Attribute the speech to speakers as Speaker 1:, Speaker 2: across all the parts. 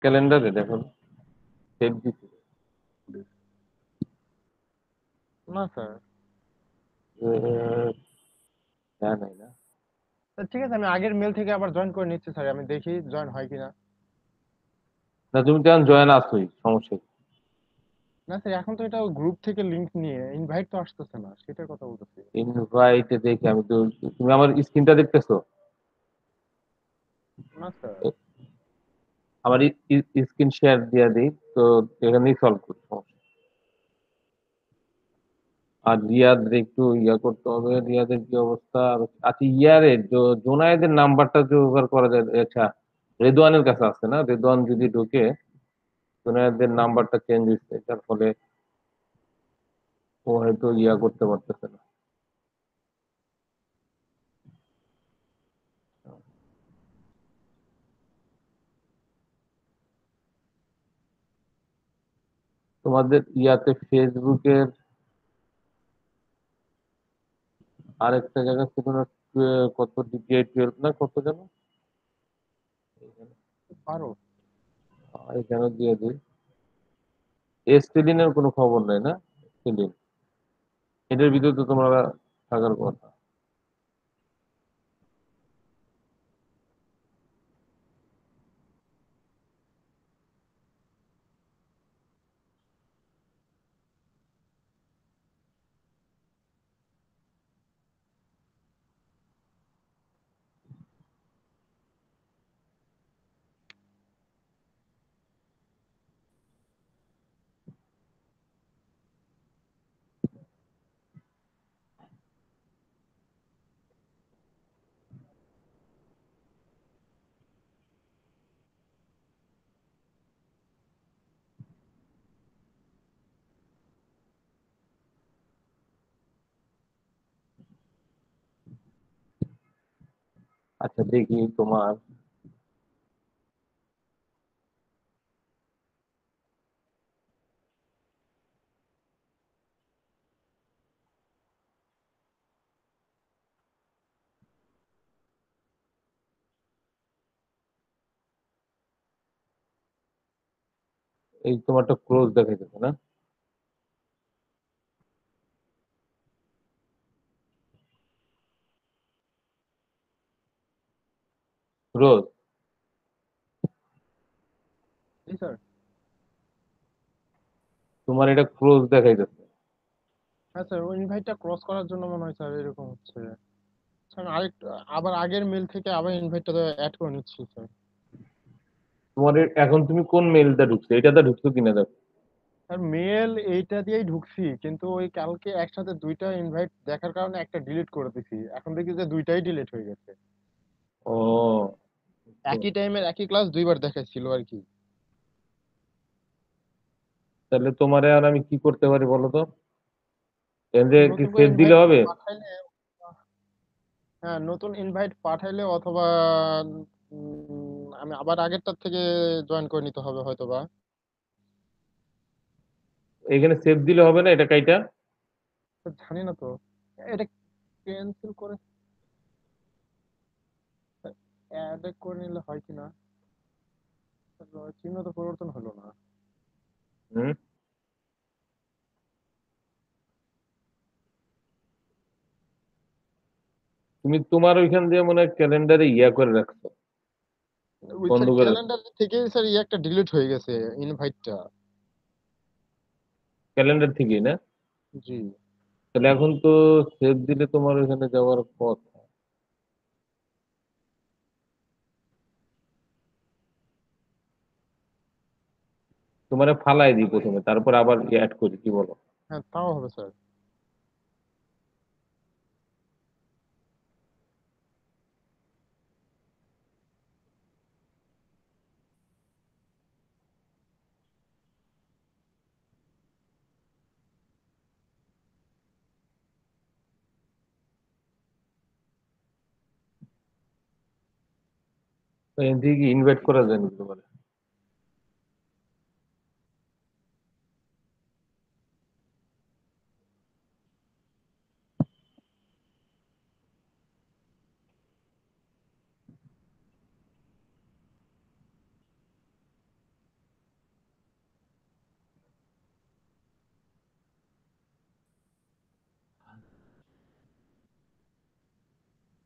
Speaker 1: ক্যালেন্ডারে দেখো, সেভ দিছি।
Speaker 2: না স্যার।
Speaker 1: হ্যাঁ, নাই না।
Speaker 2: ঠিক আছে, আমি আগের মেল থেকে আবার জয়েন করে নিচ্ছি স্যার, আমি দেখি জয়েন হয় কিনা।
Speaker 1: না, তুমি তো এখন জয়েন আসোই, সমস্যা কি?
Speaker 2: না স্যার, এখন তো এটা গ্রুপ থেকে লিংক নিয়ে ইনভাইট তো আসতেছে না, সেটার কথা বলতেছি।
Speaker 1: ইনভাইটে দেখি আমি তো। তুমি আমার স্ক্রিনটা দেখতেছো?
Speaker 2: না স্যার।
Speaker 1: আমার স্ক্রিন শেয়ার দিয়ে দিই তো, এখানেই সলভ করি সমস্যা। আর রিয়াদের একটু ইয়া করতে হবে, রিয়াদের কি অবস্থা? আচ্ছা, ইয়ারের জোনায়েদের নাম্বারটা জোগাড় করা যায়? আচ্ছা, রেদওয়ানের কাছে আছে না? রেদওয়ান যদি ঢুকে, জোনায়েদের নাম্বারটা চেঞ্জ হয়েছে, যার ফলে ও হয়তো ইয়া করতে পারতেছে না। তোমাদের ইয়াতে ফেসবুকের আরেকটা জায়গা ছিল না? কত ডিপিআই 12 না কত যেন?
Speaker 2: পারো।
Speaker 1: এখানে দিয়ে দিই। এস্টেলিনের কোনো খবর নাই না? এস্টেলিন, এটার ভিতরে তো তোমরা থাকার কথা। আচ্ছা, দেখি তোমার। এই তোমারটা ক্লোজ দেখাইতেছে না? রোজ,
Speaker 2: জি স্যার।
Speaker 1: তোমার এটা ক্লোজ দেখাইতেছে।
Speaker 2: হ্যাঁ স্যার, ওই ইনভাইটটা ক্রস করার জন্য মনে হয় স্যার এরকম হচ্ছে। স্যার আমি আরেকটু আবার আগের মেল থেকে আবার ইনভাইটটা অ্যাড করে নিচ্ছি স্যার।
Speaker 1: তোমার এখন তুমি কোন মেইলটা ঢুকছো? এটাতে ঢুকছো কিনা দেখো।
Speaker 2: স্যার মেল এইটা দিয়েই ঢুকছি, কিন্তু ওই কালকে একসাথে দুইটা ইনভাইট দেখার কারণে একটা ডিলিট করে দিছি, এখন দেখি যে দুইটাই ডিলিট হয়ে গেছে।
Speaker 1: ও,
Speaker 2: একই টাইমের একই ক্লাস দুইবার দেখাচ্ছিল আর কি।
Speaker 1: তাহলে তোমারে আর আমি কি করতে পারি বলো তো? এতে কি
Speaker 2: নতুন করে
Speaker 1: সেভ দিলে
Speaker 2: ইনভাইট
Speaker 1: হবে?
Speaker 2: পাঠাইলে, হ্যাঁ নতুন ইনভাইট পাঠাইলে অথবা আমি আবার আগেরটার থেকে জয়েন করে নিতে হবে হয়তো বা।
Speaker 1: এখানে সেভ দিলে হবে না? এটা কাইটা।
Speaker 2: জানি না তো, এটা ক্যান্সেল করে অ্যাড করে নিলে হয় কিনা। চিহ্ন তো পরিবর্তন হলো না।
Speaker 1: হুম। তুমি তোমার ওইখান দিয়ে মনে হয় ক্যালেন্ডারে ইয়া করে রাখছো,
Speaker 2: ওই
Speaker 1: বন্ধ
Speaker 2: স্যার
Speaker 1: করে রাখছো।
Speaker 2: ক্যালেন্ডার থেকে স্যার একটা ডিলিট হয়ে গেছে ইনভাইটটা।
Speaker 1: ক্যালেন্ডার থেকেই না?
Speaker 2: জি।
Speaker 1: তাহলে এখন তো সেভ দিলে তোমার ওইখানে যাওয়ার পথ। তোমারে ফালাই দিই প্রথমে, তারপর আবার অ্যাড করি, কি বলো?
Speaker 2: হ্যাঁ তাও হবে স্যার।
Speaker 1: তো এখান থেকে কি ইনভাইট করা যায় নাকি তোমার?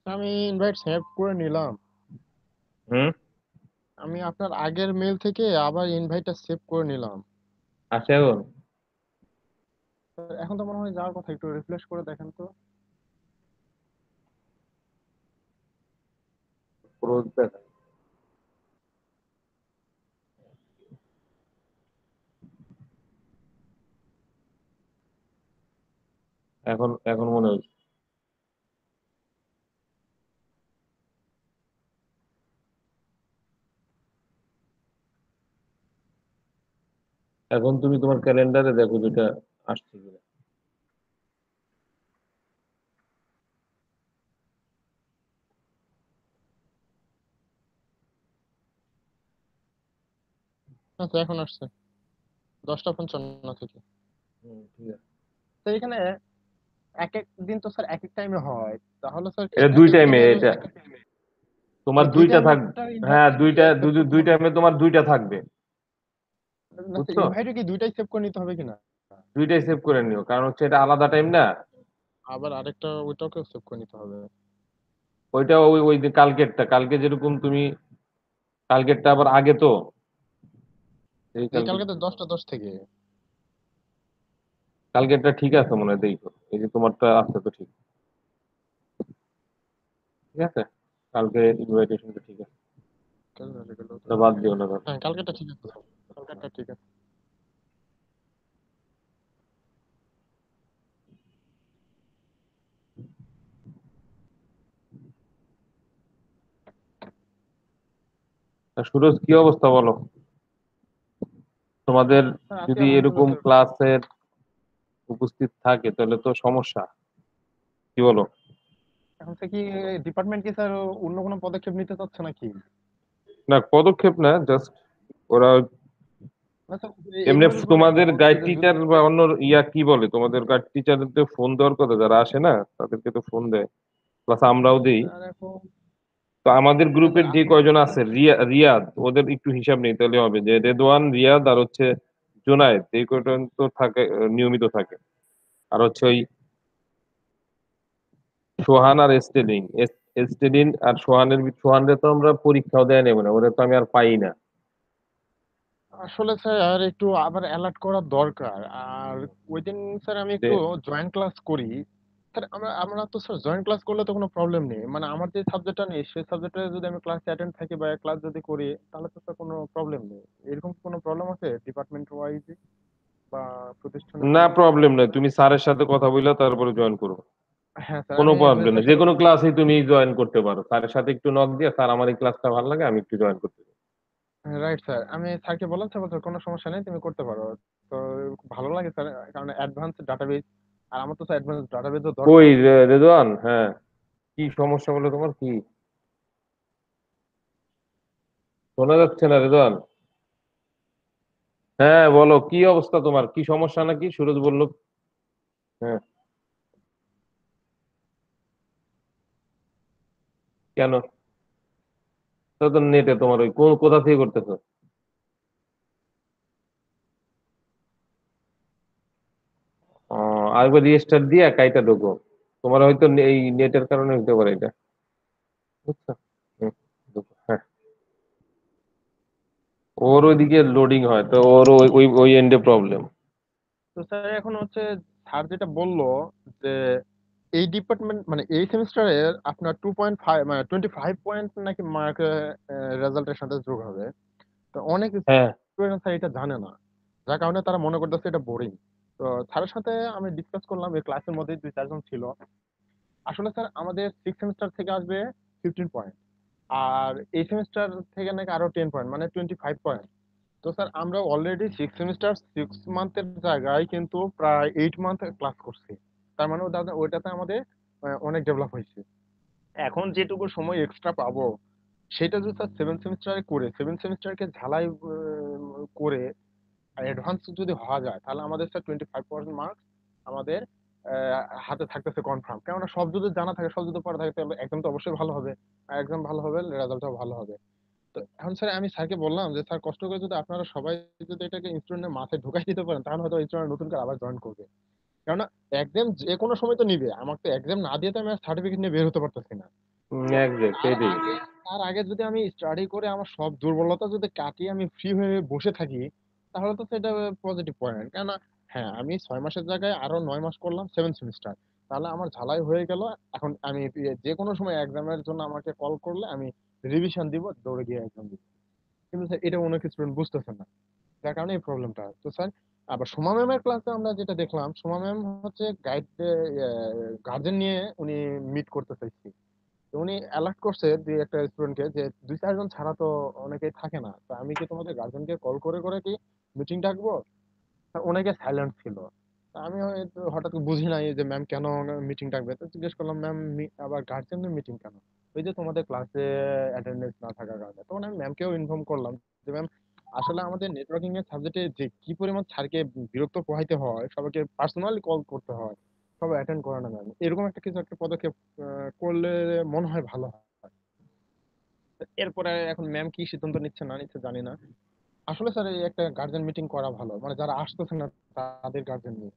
Speaker 2: আমি ইনভাইট সেভ করে নিলাম।
Speaker 1: হুম।
Speaker 2: আমি আপনার আগের মেল থেকে আবার ইনভাইটটা সেভ করে নিলাম।
Speaker 1: আসে এখন?
Speaker 2: এখন তো মনে হয় যাওয়ার কথা, একটু রিফ্রেশ করে দেখেন তো।
Speaker 1: ক্রোজ দেখা। এখন এখন মনে হচ্ছে। এখন তুমি তোমার ক্যালেন্ডারে দেখো যেটা আসছে কিনা।
Speaker 2: আচ্ছা, এখন আসছে 10টা 55 থেকে।
Speaker 1: ঠিক আছে।
Speaker 2: তো এখানে এক এক দিন তো স্যার এক এক টাইমে হয়, তাহলে স্যার কি
Speaker 1: এটা দুই
Speaker 2: একই
Speaker 1: টাইমে
Speaker 2: দিনের
Speaker 1: এটা
Speaker 2: এক এক টাইমে
Speaker 1: তোমার
Speaker 2: দুই
Speaker 1: দুইটা থাকবে।
Speaker 2: টাইমেরটা ইনভাইট
Speaker 1: হ্যাঁ,
Speaker 2: কি
Speaker 1: দুইটা
Speaker 2: সেভ করতে
Speaker 1: দুই
Speaker 2: হবে?
Speaker 1: টাইমে তোমার দুইটা থাকবে।
Speaker 2: না স্যার,
Speaker 1: বুঝছো?
Speaker 2: ইনভাইটে কি দুইটাই সেভ করে নিতে হবে কিনা?
Speaker 1: দুইটাই সেভ করে নিও, কারণ হচ্ছে এটা আলাদা টাইম না।
Speaker 2: আবার আরেকটা ওইটাকেও সেভ করে নিতে হবে?
Speaker 1: ওইটা ওই ওই যে কালকেরটা, কালকে যেরকম তুমি কালকেরটা আবার আগে তো এই
Speaker 2: এই
Speaker 1: কালকে
Speaker 2: কালকে তো 10টা 10 থেকে।
Speaker 1: কালকেরটা ঠিক আছে মনে হয়, দেখো এই যে তোমারটা আছে তো ঠিক। ঠিক আছে, কালকে ইনভাইটেশনটা ঠিক আছে।
Speaker 2: কালকে গেল তো।
Speaker 1: ওটা বাদ দিও না তাহলে।
Speaker 2: হ্যাঁ, কালকেটা ঠিক আছে স্যার, কালকেটা ঠিক আছে।
Speaker 1: আর সুরজ, কি অবস্থা বলো? তোমাদের
Speaker 2: স্যার আছি
Speaker 1: যদি
Speaker 2: আলহামদুলিল্লাহ
Speaker 1: এরকম
Speaker 2: স্যার।
Speaker 1: ক্লাসের উপস্থিত থাকে তাহলে তো সমস্যা, কি বলো?
Speaker 2: এখন থেকে কি ডিপার্টমেন্ট কি স্যার অন্য কোনো পদক্ষেপ নিতে চাচ্ছে নাকি?
Speaker 1: না, পদক্ষেপ না, জাস্ট ওরা
Speaker 2: না স্যার,
Speaker 1: এমনি
Speaker 2: এইভাবে যদি
Speaker 1: তোমাদের
Speaker 2: বলছে
Speaker 1: গাইড
Speaker 2: যে যদি
Speaker 1: টিচার বা অন্য কি বলে, তোমাদের গাইড টিচারদের ফোন দেওয়ার কথা, যারা আসে না তাদেরকে তো ফোন দেয়, প্লাস আমরাও দিই।
Speaker 2: স্যার এখন
Speaker 1: তো আমাদের
Speaker 2: না স্যার
Speaker 1: গ্রুপের যে কয়জন আছে, রিয়াদ, ওদের একটু হিসাব নেই তাহলে হবে, যে রেদওয়ান, রিয়াদ আর হচ্ছে জুনায়েদ, এই কয়জন তো থাকে, নিয়মিত থাকে। আর হচ্ছে ওই সোহান আর এস্টেলিন, এস্টেলিন আর সোহানের তো আমরা পরীক্ষাও দেয় নেব না, ওরা তো আমি আর পাই না।
Speaker 2: আসলে স্যার একটু আবার অ্যালার্ট করা দরকার। আর ওই দিন স্যার আমি
Speaker 1: যে
Speaker 2: একটু জয়েন্ট ক্লাস করি। স্যার আমরা আমরা তো স্যার জয়েন্ট ক্লাস করলে তো কোনো প্রবলেম নেই, মানে আমার যে সাবজেক্টটা নেই সেই সাবজেক্টে যদি আমি ক্লাস অ্যাটেন্ড থাকি বা ক্লাস যদি করি, তাহলে তো স্যার কোনো প্রবলেম নেই। এরকম কি কোনো প্রবলেম আছে ডিপার্টমেন্ট ওয়াইজ বা প্রতিষ্ঠানের
Speaker 1: না,
Speaker 2: দিকে?
Speaker 1: প্রবলেম নাই, তুমি স্যারের সাথে কথা বললে তারপরে জয়েন করো।
Speaker 2: হ্যাঁ স্যার,
Speaker 1: কোনো
Speaker 2: আমি
Speaker 1: প্রবলেম নেই,
Speaker 2: স্যারের
Speaker 1: যে
Speaker 2: সাথে
Speaker 1: কোনো ক্লাসেই তুমি জয়েন করতে পারো, স্যারের সাথে একটু নক দিয়ে, স্যার আমার এই ক্লাসটা ভালো লাগে, আমি একটু জয়েন করতে চাই।
Speaker 2: রাইট স্যার, আমি স্যারকে বললাম, স্যার বলছে কোনো সমস্যা নেই, তুমি করতে পারো। তো ভালো লাগে স্যার, কারণ অ্যাডভান্স ডাটাবেজ, আর আমার তো স্যার অ্যাডভান্স ডাটাবেজও
Speaker 1: কই
Speaker 2: দরকার।
Speaker 1: রেদওয়ান? হ্যাঁ, কি সমস্যা বলো, তোমার কি? শোনা যাচ্ছে না রেদওয়ান। হ্যাঁ বলো, কি অবস্থা তোমার, কি সমস্যা নাকি, সুরজ বললো। হ্যাঁ। কেন? তো তো নেটে তোমার ওই কোন কোথা থেকে করতেছো? আরেকবার রিস্টার্ট দিয়ে কাইটা ঢোকো। তোমার হয়তো এই নেটের কারণে হতে পারে এটা। বুঝছো? হুম, ঢোকো। হ্যাঁ। ওর ওইদিকে লোডিং হয় তো, ওর ওই ওই ওই এন্ডে প্রবলেম।
Speaker 2: তো স্যার এখন হচ্ছে স্যার যেটা বললো যে এই ডিপার্টমেন্ট মানে এই সেমিস্টারের আপনার 2.5 মানে 25 পয়েন্ট নাকি মার্ক রেজাল্টের সাথে যোগ হবে। তো অনেক
Speaker 1: হ্যাঁ।
Speaker 2: স্টুডেন্ট স্যার এটা জানে না, যার কারণে তারা মনে করতেছে এটা বোরিং। তো স্যারের সাথে আমি ডিসকাস করলাম, এই ক্লাসের মধ্যে 2 4 জন ছিল। আসলে স্যার আমাদের 6 সেমিস্টার থেকে আসবে 15 পয়েন্ট, আর এই সেমিস্টার থেকে নাকি আরো 10 পয়েন্ট, মানে 25 পয়েন্ট। তো স্যার আমরা অলরেডি 6 সেমিস্টার 6 মান্থের জায়গায় কিন্তু প্রায় 8 মান্থ ক্লাস করছি। তার মানে ওইটাতে আমাদের অনেক ডেভেলপ হয়েছে। এখন যেটুকু সময় এক্সট্রা পাবো সেটা যদি স্যার 7 সেমিস্টারে করে 7 সেমিস্টারকে ঝালাই করে অ্যাডভান্স যদি হওয়া যায়, তাহলে আমাদের স্যার 25% মার্কস আমাদের হাতে থাকতেছে কনফার্ম। কেননা সব যদি জানা থাকে, সব যদি পড়া থাকে, তাহলে একদম তো অবশ্যই ভালো হবে, আর একদম ভালো হবে, রেজাল্টও ভালো হবে। তো এখন স্যার আমি স্যারকে বললাম যে স্যার কষ্ট করে যদি আপনারা সবাই যদি এটাকে স্টুডেন্টের মাথায় ঢুকাই দিতে পারেন, তাহলে হয়তো স্টুডেন্ট নতুন করে আবার জয়েন করবে। কেননা এক্সাম যে কোনো সময় তো নিবে, আমাকে তো এক্সাম না দিয়ে তো আমি সার্টিফিকেট নিয়ে বের হতে পারতেছি না।
Speaker 1: এক্সাক্ট
Speaker 2: তার
Speaker 1: এটাই।
Speaker 2: আগে তার আগে যদি আমি স্টাডি করে আমার সব দুর্বলতা যদি কাটিয়ে আমি ফ্রি হয়ে বসে থাকি, তাহলে তো সেটা পজিটিভ পয়েন্ট। কেননা হ্যাঁ, আমি 6 মাসের জায়গায় আরো 9 মাস করলাম 7 সেমিস্টার, তাহলে আমার ঝালাই হয়ে গেল। এখন আমি যে কোনো সময় এক্সামের জন্য আমাকে কল করলে আমি রিভিশন দিব, দৌড়ে গিয়ে এক্সাম দিব। কিন্তু স্যার এটা অনেক স্টুডেন্ট বুঝতেছে না, যার কারণে এই প্রবলেমটা। তো স্যার আবার সোমা ম্যামের ক্লাসে আমরা যেটা দেখলাম, সোমা ম্যাম হচ্ছে গাইড গার্জেন নিয়ে উনি মিট করতে চাইছি। তো উনি অ্যালার্ট করছে দুই একটা স্টুডেন্টকে যে 2-4 জন ছাড়া তো অনেকেই থাকে না, তো আমি কি তোমাদের গার্জেনকে কল করে করে কি মিটিং ডাকবো? তা অনেকে সাইলেন্ট ছিল। তা আমি হয়তো হঠাৎ বুঝি নাই যে ম্যাম কেন মিটিং ডাকবে, তো জিজ্ঞেস করলাম ম্যাম আবার গার্জেনের মিটিং কেন? ওই যে তোমাদের ক্লাসে অ্যাটেন্ডেন্স না থাকার কারণে। তখন আমি ম্যামকেও ইনফর্ম করলাম যে ম্যাম, আসলে আমাদের নেটওয়ার্কিং এর সাবজেক্টে যে কি পরিমাণ স্যারকে বিরক্ত পোহাইতে হয়, সবাইকে পার্সোনালি কল করতে হয়, সবাই অ্যাটেন্ড করে না ম্যাম, এরকম একটা কিছু একটা পদক্ষেপ করলে মনে হয় ভালো হয়। এরপরে এখন ম্যাম কি সিদ্ধান্ত নিচ্ছে না নিচ্ছে জানি না। আসলে স্যার এই একটা গার্জেন মিটিং করা ভালো, মানে যারা আসতেছে না তাদের গার্জেন নিয়ে।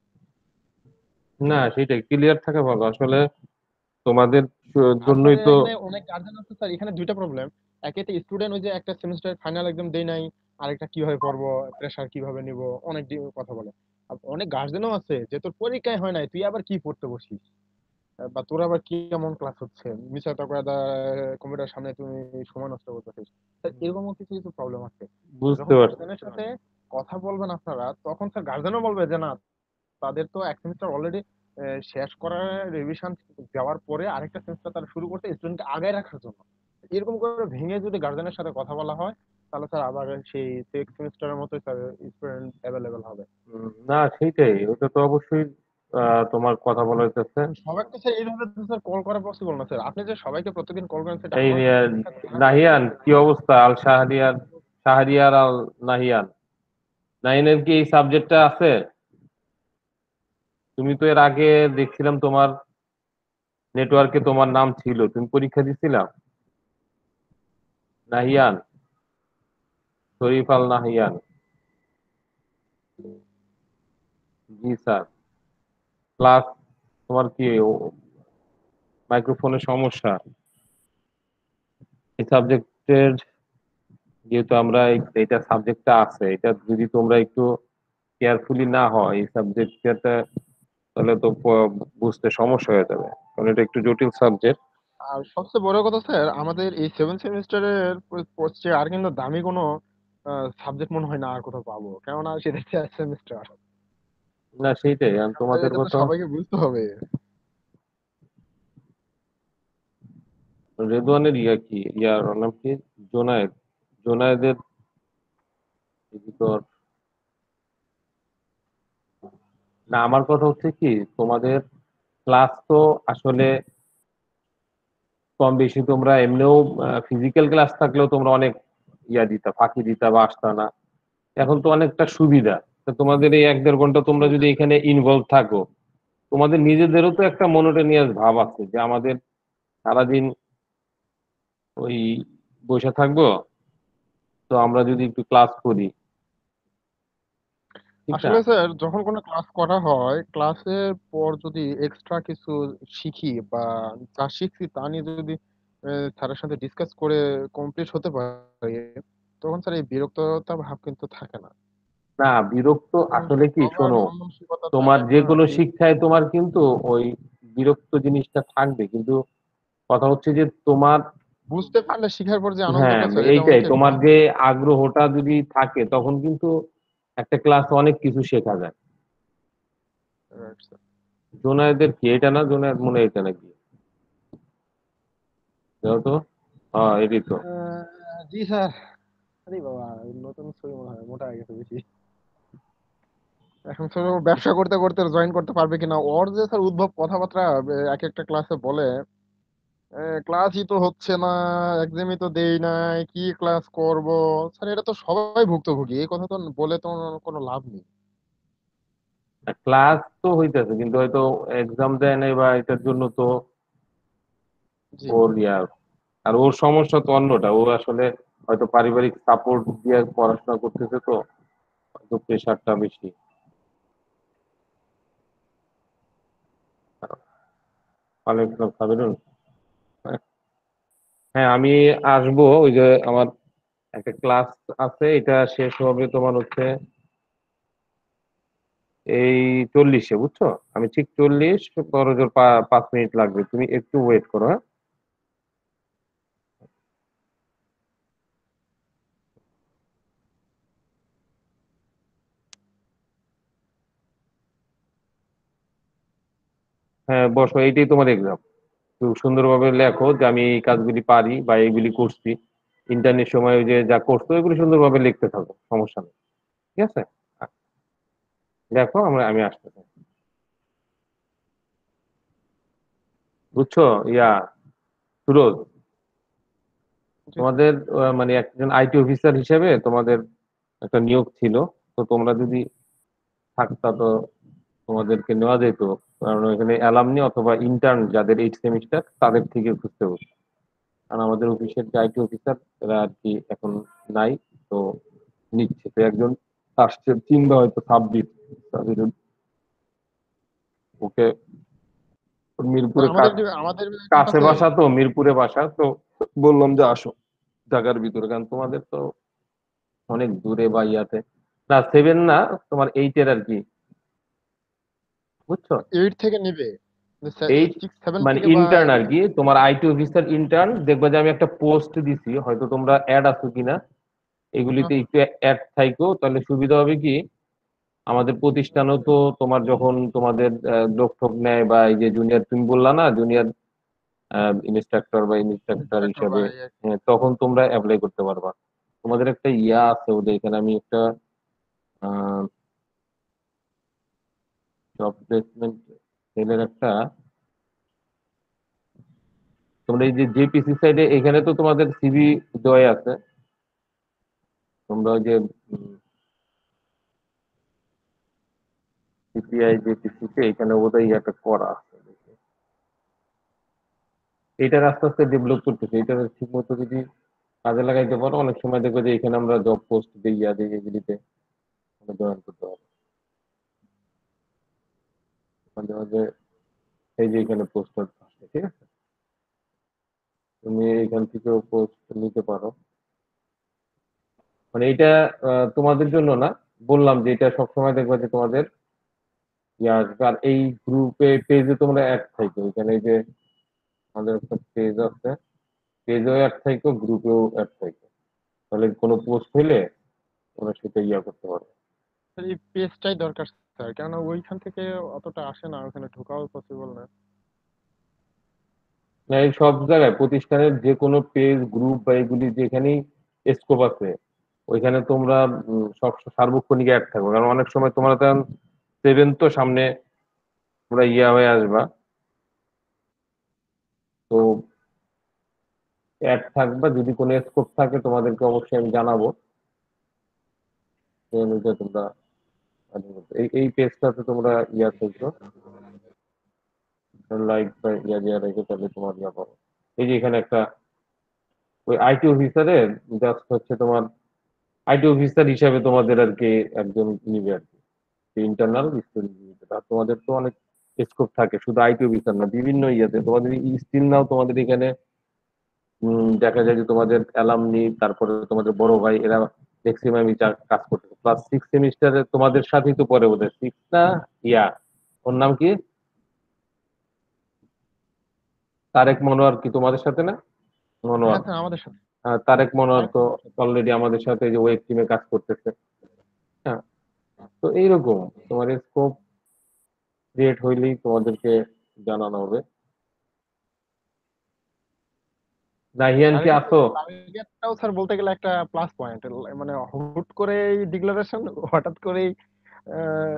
Speaker 1: না সেটাই ক্লিয়ার থাকা ভালো আসলে তোমাদের
Speaker 2: আর স্যার
Speaker 1: জন্যই তো।
Speaker 2: এখানে অনেক গার্জেন আছে স্যার, এখানে দুইটা প্রবলেম। একেতে স্টুডেন্ট ওই যে একটা সেমিস্টার ফাইনাল এক্সাম দেই নাই, আরেকটা কিভাবে পড়বো, প্রেসার কিভাবে নিব, অনেক কথা বলে। আর অনেক গার্জেনও আছে যে তোর পরীক্ষায় হয় নাই, তুই আবার কি পড়তে বসিস, বা তোর আবার কি কেমন ক্লাস হচ্ছে, মিশা টাকা কম্পিউটার সামনে তুমি সময় নষ্ট করতেছিস। স্যার এরকমও কিছু কিছু প্রবলেম আছে।
Speaker 1: বুঝতে
Speaker 2: যখন
Speaker 1: পারছি।
Speaker 2: গার্জেনের সাথে কথা বলবেন আপনারা, তখন স্যার গার্জেনও বলবে যে না, তাদের তো এক সেমিস্টার অলরেডি শেষ করার রিভিশন দেওয়ার পরে আরেকটা সেমিস্টার তারা শুরু করছে স্টুডেন্টকে আগায় রাখার জন্য। এরকম করে ভেঙে যদি গার্জেনের সাথে কথা বলা হয়, তাহলে স্যার আবার সেই সিক্স সেমিস্টারের মতো স্যার স্টুডেন্ট অ্যাভেলেবেল হবে।
Speaker 1: না সেইটাই ওটা তো অবশ্যই তোমার কথা বলা হইতেছে।
Speaker 2: সবাইকে স্যার এইভাবে তো স্যার কল করা পসিবল না স্যার, আপনি যে সবাইকে প্রত্যেকদিন কল করেন সেটা
Speaker 1: এই
Speaker 2: আমারও তো পরীক্ষা আছে না।
Speaker 1: নাহিয়ান কি অবস্থা? আল শাহরিয়ার, শাহরিয়ার আল নাহিয়ান, নাহিয়ানের কি এই সাবজেক্টটা আছে? তুমি তো এর আগে দেখছিলাম তোমার নেটওয়ার্কে তোমার নাম ছিল, তুমি পরীক্ষা দিছিলা? নাহিয়ান, শরীফ আল নাহিয়ান। জি স্যার। প্লাস তোমার কি মাইক্রোফোনের সমস্যা? এই সাবজেক্টের যেহেতু আমরা এটা সাবজেক্টটা আছে, এটা যদি তোমরা একটু কেয়ারফুলি না হয় এই সাবজেক্টটা, তাহলে তো বুঝতে সমস্যা হয়ে যাবে, কারণ এটা একটু জটিল সাবজেক্ট।
Speaker 2: আর সবচেয়ে বড় কথা স্যার, আমাদের এই সেভেন সেমিস্টারের চেয়ে আর কিন্তু দামি কোনো সাবজেক্ট মনে হয় না আর কোথাও পাবো, কেননা সেটা সেমিস্টার।
Speaker 1: না সেইটাই আর
Speaker 2: আমাদের
Speaker 1: তোমাদের
Speaker 2: এটা তো
Speaker 1: কথা।
Speaker 2: সবাইকে বুঝতে হবে।
Speaker 1: রেদওয়ানের ইয়া কি, ইয়ার ওর নাম কি? জোনায়েদ, জোনায়েদের তোর। না আমার কথা হচ্ছে কি, তোমাদের ক্লাস তো আসলে কম বেশি তোমরা এমনিও ফিজিক্যাল ক্লাস থাকলেও তোমরা অনেক ইয়া দিতা, ফাঁকি দিতা বা আসতা না। এখন তো অনেকটা সুবিধা। তো তোমাদের এই 1-1.5 ঘন্টা তোমরা যদি এখানে ইনভলভ থাকো, তোমাদের নিজেদেরও তো একটা মনোটোনিয়াস ভাব আছে যে আমাদের সারাদিন ওই বসে থাকবো, তো আমরা যদি একটু ক্লাস করি, ঠিক না?
Speaker 2: আসলে স্যার যখন কোনো ক্লাস করা হয়, ক্লাসের পর যদি এক্সট্রা কিছু শিখি বা যা শিখছি তা নিয়ে যদি স্যারের সাথে ডিসকাস করে কমপ্লিট হতে পারে, তখন স্যার এই বিরক্ততা ভাব কিন্তু থাকে না।
Speaker 1: না বিরক্ত
Speaker 2: তখন
Speaker 1: আসলে কি
Speaker 2: সবার
Speaker 1: শোনো,
Speaker 2: মন মানসিকতা
Speaker 1: তোমার
Speaker 2: থাকে
Speaker 1: যে
Speaker 2: হ্যাঁ
Speaker 1: কোনো
Speaker 2: এই।
Speaker 1: শিক্ষায় তোমার কিন্তু ওই বিরক্ত জিনিসটা থাকবে, কিন্তু কথা হচ্ছে যে তোমার,
Speaker 2: বুঝতে পারলে শিখার পর যে
Speaker 1: হ্যাঁ
Speaker 2: আনন্দটা স্যার, এটা
Speaker 1: এইটাই
Speaker 2: অনেকের
Speaker 1: তোমার
Speaker 2: কম।
Speaker 1: যে আগ্রহটা যদি থাকে তখন কিন্তু একটা ক্লাস অনেক কিছু শেখা যায়।
Speaker 2: Right, sir.
Speaker 1: জোনায়েদের কি এটা না? জোনায়েদ মনে হয় এটা নাকি, দেখো তো। হ্যাঁ এটি তো।
Speaker 2: জি স্যার। আরে বাবা, নতুন ছবি মনে হয় মোটা হয়ে গেছে বেশি। এখন স্যার ও ব্যবসা করতে করতে জয়েন করতে পারবে কিনা, ওর যে স্যার উদ্ভব কথাবার্তা এক একটা ক্লাসে বলে, ক্লাসই তো হচ্ছে না, এক্সামই তো দেই নাই, কি ক্লাস করব। স্যার এটা তো সবাই ভুক্তভোগী, এই কথা তো বলে তো কোনো লাভ নেই।
Speaker 1: ক্লাস তো হইতেছে কিন্তু হয়তো এক্সাম দেয় নাই বা এটার জন্য তো
Speaker 2: জি।
Speaker 1: ওর ইয়া, আর ওর সমস্যা তো অন্যটা, ও আসলে হয়তো পারিবারিক সাপোর্ট দিয়ে পড়াশোনা করতেছে, তো হয়তো প্রেশারটা বেশি। ওয়ালাইকুম আসসালাম সাবিরুল। হ্যাঁ, আমি আসবো। ওই যে আমার একটা ক্লাস আছে, এটা শেষ হবে তোমার হচ্ছে এই 40-এ, বুঝছো? আমি ঠিক 40, বড় জোর 5 মিনিট লাগবে, তুমি একটু ওয়েট করো, হ্যাঁ? হ্যাঁ, বসো, এইটাই তোমার এক্সাম। খুব সুন্দরভাবে লেখো যে আমি এই কাজগুলি পারি বা এইগুলি করছি। ইন্টারনেট সময় ওই যে যা করছো এগুলি সুন্দরভাবে লিখতে থাকো, সমস্যা নেই। ঠিক আছে, দেখো আমি আসতেছি। বুঝছো? ইয়া, সুরজ,
Speaker 2: জি স্যার।
Speaker 1: তোমাদের মানে একজন আইটি অফিসার হিসেবে তোমাদের একটা নিয়োগ ছিল। তো তোমরা যদি থাকতা তো তোমাদেরকে নেওয়া যেত। কারণ এখানে অ্যালামনি অথবা ইন্টার্ন যাদের 8 সেমিস্টার তাদের থেকে খুঁজতে হতো। কারণ আমাদের অফিসের যে আইটি অফিসার এরা আর কি এখন নাই। তো নিচ্ছে তো একজন আসছে, কিংবা হয়তো সাব্বির, সাব্বির ওকে, ওর মিরপুরে
Speaker 2: আমাদের আমাদের
Speaker 1: কাছে
Speaker 2: ক্যাম্পাসে।
Speaker 1: বাসা, তো মিরপুরে বাসা, তো বললাম যে আসো ঢাকার ভিতরে, কারণ তোমাদের তো অনেক দূরে বা ইয়াতে, না 7 না, তোমার 8-এর আর কি, বুঝছো?
Speaker 2: 8 থেকে নিবে,
Speaker 1: এইট
Speaker 2: 6 7
Speaker 1: মানে
Speaker 2: থেকে বা
Speaker 1: ইন্টার্ন আর কি, তোমার আইটি অফিসার ইন্টার্ন। দেখবে যে আমি একটা পোস্ট দিছি, হয়তো তোমরা অ্যাড আছো কিনা, এগুলিতে একটু অ্যাড থাইকো, তাহলে সুবিধা হবে কি, আমাদের প্রতিষ্ঠানও তো তোমার যখন তোমাদের লোক টোক নেয়, বা এই যে জুনিয়র, তুমি বললা না জুনিয়র ইনস্ট্রাক্টর বা ইনস্ট্রাক্টর
Speaker 2: ইন্সট্রাক্টর বা
Speaker 1: হিসাবে, তখন তোমরা অ্যাপ্লাই করতে পারবা। তোমাদের একটা ইয়া আছে ওদের এখানে, আমি একটা জব প্লেসমেন্ট সেলের একটা, তোমরা এই যে জেপিসি সাইডে এখানে তো তোমাদের সিভি দেওয়াই আছে। তোমরা ওই যে সিপিআই জেপিসি তে এখানে বোধহয় একটা করা আছে। এইটার আস্তে আস্তে ডেভেলপ করতেছে, এটা ঠিক মতো যদি কাজে লাগাইতে পারো, অনেক সময় দেখবে যে এখানে আমরা জব পোস্ট দিই, ইয়া দিই, এগুলিতে জয়েন করতে পারো মাঝে মাঝে। এই যে এখানে পোস্ট আসছে, ঠিক আছে, তুমি এখান থেকেও পোস্ট নিতে পারো। মানে এটা তোমাদের জন্য না, বললাম যে এটা সবসময় দেখবা যে তোমাদের ইয়ে আসবে। আর এই গ্রুপে পেজে তোমরা অ্যাড থাকবে, এখানে এই যে আমাদের একটা পেজ আছে, পেজেও অ্যাড থাকো, গ্রুপেও অ্যাড থাকো, তাহলে কোনো পোস্ট হইলে তোমরা সেটা ইয়া করতে পারো।
Speaker 2: এই পেজটাই দরকার স্যার, কেননা ওইখান থেকে অতটা আসে না, ওখানে ঢোকাও পসিবল না।
Speaker 1: না, এই সব জায়গায় প্রতিষ্ঠানের যে কোনো পেজ, গ্রুপ বা এগুলি যেখানেই স্কোপ আছে, ওইখানে তোমরা সব সার্বক্ষণিক অ্যাড থাকবে। কারণ অনেক সময় তোমরা তখন 7 তো সামনে, তোমরা ইয়া হয়ে আসবা, তো অ্যাড থাকবা। যদি কোনো স্কোপ থাকে তোমাদেরকে অবশ্যই আমি জানাবো, সেই অনুযায়ী তোমরা এই এই পেজটাতে তোমরা ইয়া থাকছো, লাইক বা ইয়া দিয়া রেখে, তাহলে তোমার ইয়া পাবো। এই যে এখানে একটা ওই আইটি অফিসারের জাস্ট হচ্ছে তোমার আইটি অফিসার হিসাবে তোমাদের আর কি একজন নিবে আর কি, ইন্টারনাল স্টুডেন্ট। আর তোমাদের তো অনেক স্কোপ থাকে, শুধু আইটি অফিসার না, বিভিন্ন ইয়েতে তোমাদের স্কিল নাও তোমাদের এখানে দেখা যায় যে তোমাদের অ্যালামনি, তারপরে তোমাদের বড় ভাই, এরা ম্যাক্সিমাম কাজ করতেছে। ক্লাস 6 সেমিস্টারে তোমাদের সাথেই তো পরে, বোধহয় 6 না, ইয়া, ওর নাম কি, তারেক মনোয়ার, কি তোমাদের সাথে না?
Speaker 2: হ্যাঁ
Speaker 1: মনোয়ার,
Speaker 2: স্যার, আমাদের সাথে।
Speaker 1: তারেক মনোয়ার
Speaker 2: আরেক
Speaker 1: তো
Speaker 2: আমাদের সাথে।
Speaker 1: অলরেডি আমাদের সাথে যে ওয়েব টিমে কাজ করতেছে। হ্যাঁ, তো এইরকম তোমার স্কোপ ক্রিয়েট হইলেই তোমাদেরকে জানানো হবে। নাহিয়ান কি
Speaker 2: টার্গেট
Speaker 1: আসো?
Speaker 2: টার্গেটটাও স্যার বলতে গেলে একটা প্লাস পয়েন্ট। মানে হুট করে ডিক্লারেশন, হঠাৎ করেই আহ,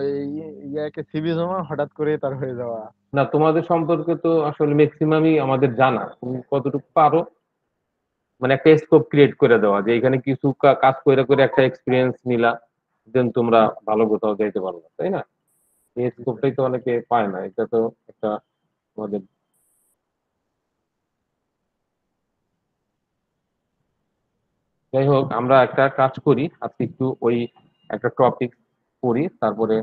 Speaker 2: এই ইয়াকে সিভি জমা, হঠাৎ করে তার হয়ে যাওয়া।
Speaker 1: না, তোমাদের সম্পর্কে তো আসলে ম্যাক্সিমামই আমাদের জানা, তুমি কতটুকু পারো মানে একটা স্কোপ ক্রিয়েট করে দেওয়া, যে এখানে কিছু কাজ করে করে একটা এক্সপিরিয়েন্স নিলা, দেন তোমরা ভালো কোথাও যাইতে পারবে, তাই না? এই
Speaker 2: জি স্যার।
Speaker 1: স্কোপটাই তো অনেকে পায় না, এটা তো একটা আমাদের। যাই হোক, আমরা একটা কাজ করি আজকে, একটু ওই একটা টপিক করি, তারপরে